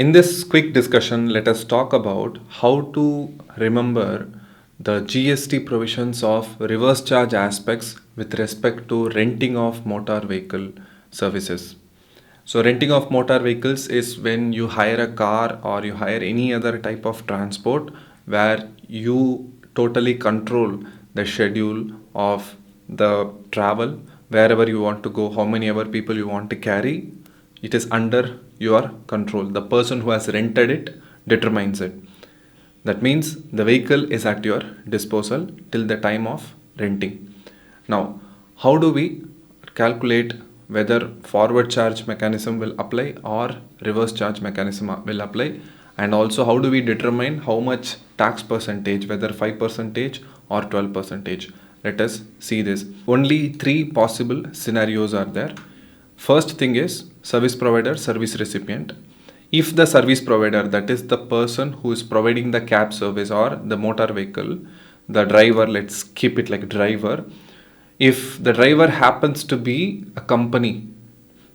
In this quick discussion, let us talk about how to remember the GST provisions of reverse charge aspects with respect to renting of motor vehicle services. So, renting of motor vehicles is when you hire a car or you hire any other type of transport where you totally control the schedule of the travel, wherever you want to go, how many ever people you want to carry, it is under your control. The person who has rented it determines it. That means the vehicle is at your disposal till the time of renting. Now, how do we calculate whether forward charge mechanism will apply or reverse charge mechanism will apply? And also, how do we determine how much tax percentage, whether 5% or 12%? Let us see this. Only three possible scenarios are there. First thing is service provider, service recipient. If the service provider, that is the person who is providing the cab service or the motor vehicle, the driver, let's keep it like driver. If the driver happens to be a company,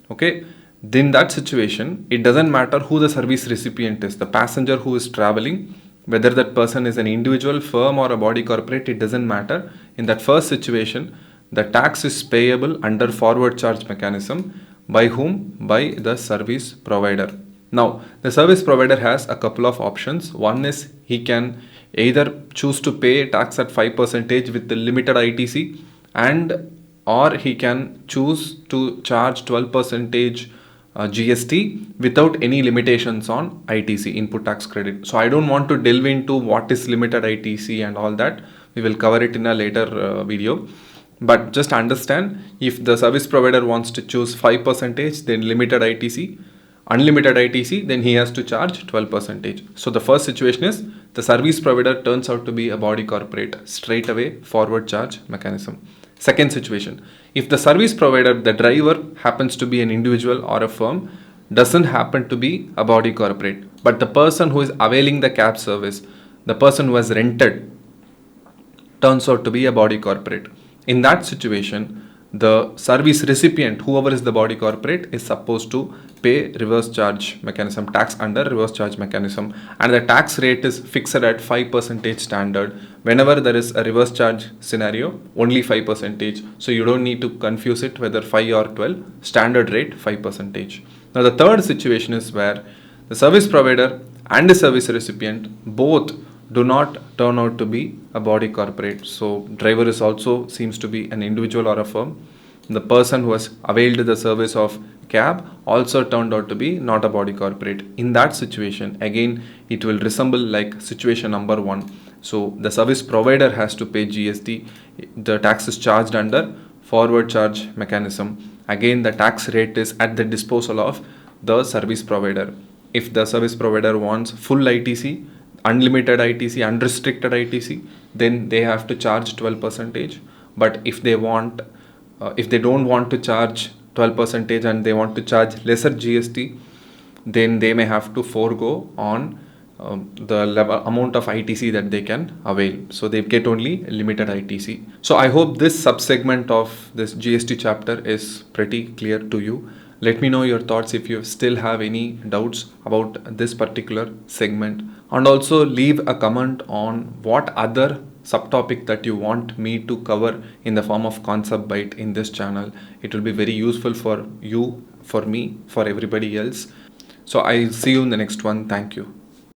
okay, then that situation, it doesn't matter who the service recipient is, the passenger who is traveling, whether that person is an individual, firm or a body corporate, it doesn't matter. In that first situation, the tax is payable under forward charge mechanism by whom? By the service provider. Now, the service provider has a couple of options. One is he can either choose to pay tax at 5% with the limited ITC, and or he can choose to charge 12% GST without any limitations on ITC, input tax credit. So I don't want to delve into what is limited ITC and all that. We will cover it in a later video. But just understand, if the service provider wants to choose 5%, then limited ITC, unlimited ITC, then he has to charge 12%. So the first situation is the service provider turns out to be a body corporate, straight away forward charge mechanism. Second situation, if the service provider, the driver happens to be an individual or a firm, doesn't happen to be a body corporate, but the person who is availing the cab service, the person who has rented, turns out to be a body corporate. In that situation, the service recipient, whoever is the body corporate, is supposed to pay reverse charge mechanism, tax under reverse charge mechanism, and the tax rate is fixed at 5% standard. Whenever there is a reverse charge scenario, only 5%. So you don't need to confuse it whether 5 or 12, standard rate 5%. Now the third situation is where the service provider and the service recipient both do not turn out to be a body corporate. So driver is also seems to be an individual or a firm. The person who has availed the service of cab also turned out to be not a body corporate. In that situation, again, it will resemble like situation number one. So the service provider has to pay GST. The tax is charged under forward charge mechanism. Again, the tax rate is at the disposal of the service provider. If the service provider wants full ITC, unlimited ITC, unrestricted ITC, then they have to charge 12%. But if they don't want to charge 12% and they want to charge lesser GST, then they may have to forego on the level amount of ITC that they can avail. So they get only limited ITC. So I hope this subsegment of this GST chapter is pretty clear to you. Let me know your thoughts if you still have any doubts about this particular segment, and also leave a comment on what other subtopic that you want me to cover in the form of concept bite in this channel. It will be very useful for you, for me, for everybody else. So I'll see you in the next one. Thank you.